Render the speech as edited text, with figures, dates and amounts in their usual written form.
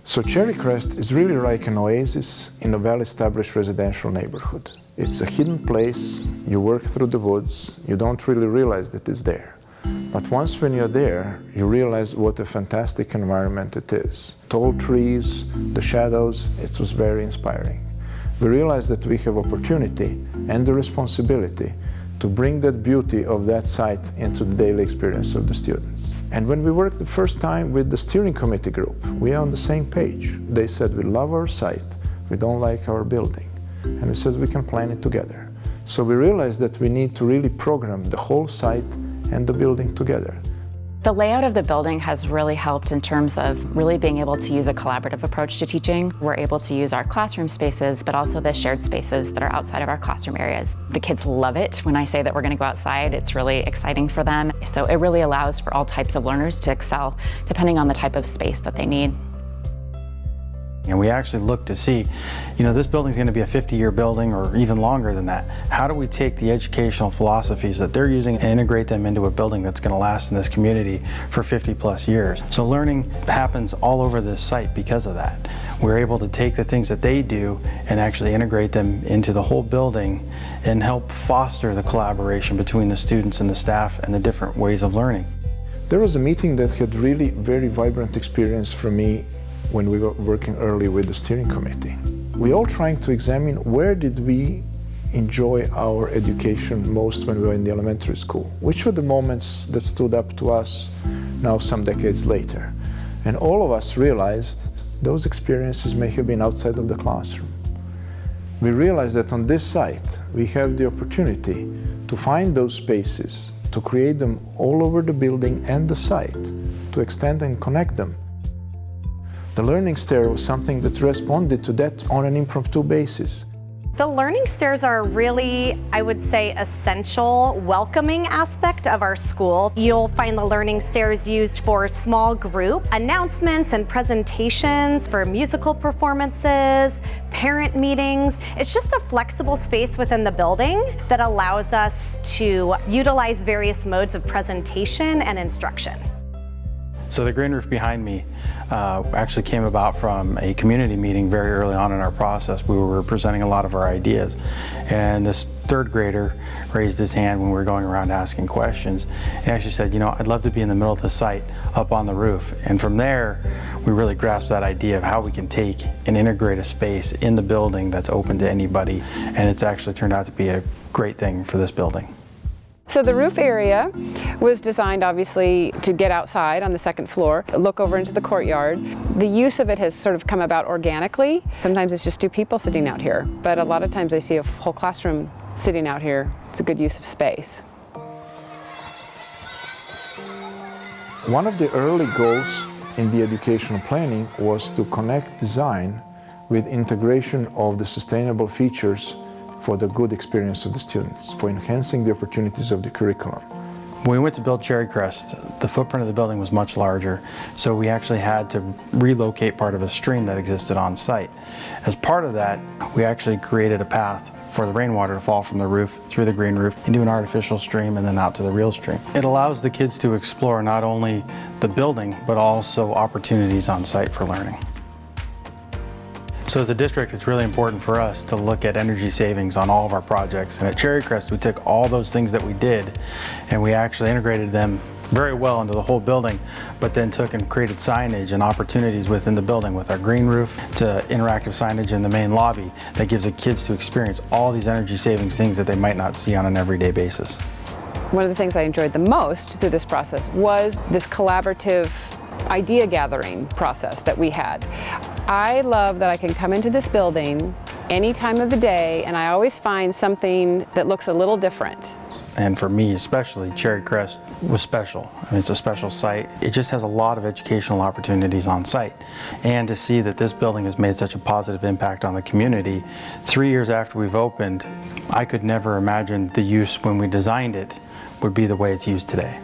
So Cherry Crest is really like an oasis in a well-established residential neighborhood. It's a hidden place, you work through the woods, you don't really realize that it's there. But once when you're there, you realize what a fantastic environment it is. Tall trees, the shadows, it was very inspiring. We realized that we have opportunity and the responsibility to bring that beauty of that site into the daily experience of the students. And when we worked the first time with the steering committee group, we are on the same page. They said, we love our site, we don't like our building. And we said we can plan it together. So we realized that we need to really program the whole site and the building together. The layout of the building has really helped in terms of really being able to use a collaborative approach to teaching. We're able to use our classroom spaces, but also the shared spaces that are outside of our classroom areas. The kids love it. When I say that we're going to go outside, it's really exciting for them. So it really allows for all types of learners to excel, depending on the type of space that they need. And we actually look to see, this building's going to be a 50-year building or even longer than that. How do we take the educational philosophies that they're using and integrate them into a building that's going to last in this community for 50+ years? So learning happens all over this site because of that. We're able to take the things that they do and actually integrate them into the whole building and help foster the collaboration between the students and the staff and the different ways of learning. There was a meeting that had really very vibrant experience for me when we were working early with the steering committee. We all trying to examine where did we enjoy our education most when we were in the elementary school. Which were the moments that stood up to us now some decades later. And all of us realized those experiences may have been outside of the classroom. We realized that on this site we have the opportunity to find those spaces, to create them all over the building and the site, to extend and connect them. The learning stair was something that responded to that on an impromptu basis. The learning stairs are really, I would say, essential, welcoming aspect of our school. You'll find the learning stairs used for small group announcements and presentations, for musical performances, parent meetings. It's just a flexible space within the building that allows us to utilize various modes of presentation and instruction. So the green roof behind me actually came about from a community meeting very early on in our process. We were presenting a lot of our ideas, and this third grader raised his hand when we were going around asking questions. He actually said, I'd love to be in the middle of the site up on the roof. And from there, we really grasped that idea of how we can take and integrate a space in the building that's open to anybody. And it's actually turned out to be a great thing for this building. So the roof area was designed obviously to get outside on the second floor, look over into the courtyard. The use of it has sort of come about organically. Sometimes it's just two people sitting out here, but a lot of times I see a whole classroom sitting out here. It's a good use of space. One of the early goals in the educational planning was to connect design with integration of the sustainable features for the good experience of the students, for enhancing the opportunities of the curriculum. When we went to build Cherry Crest, the footprint of the building was much larger, so we actually had to relocate part of a stream that existed on site. As part of that, we actually created a path for the rainwater to fall from the roof, through the green roof, into an artificial stream and then out to the real stream. It allows the kids to explore not only the building, but also opportunities on site for learning. So as a district, it's really important for us to look at energy savings on all of our projects. And at Cherry Crest, we took all those things that we did and we actually integrated them very well into the whole building, but then took and created signage and opportunities within the building with our green roof to interactive signage in the main lobby that gives the kids to experience all these energy savings things that they might not see on an everyday basis. One of the things I enjoyed the most through this process was this collaborative idea gathering process that we had. I love that I can come into this building any time of the day and I always find something that looks a little different. And for me especially, Cherry Crest was special. I mean, it's a special site. It just has a lot of educational opportunities on site. And to see that this building has made such a positive impact on the community, 3 years after we've opened, I could never imagine the use when we designed it would be the way it's used today.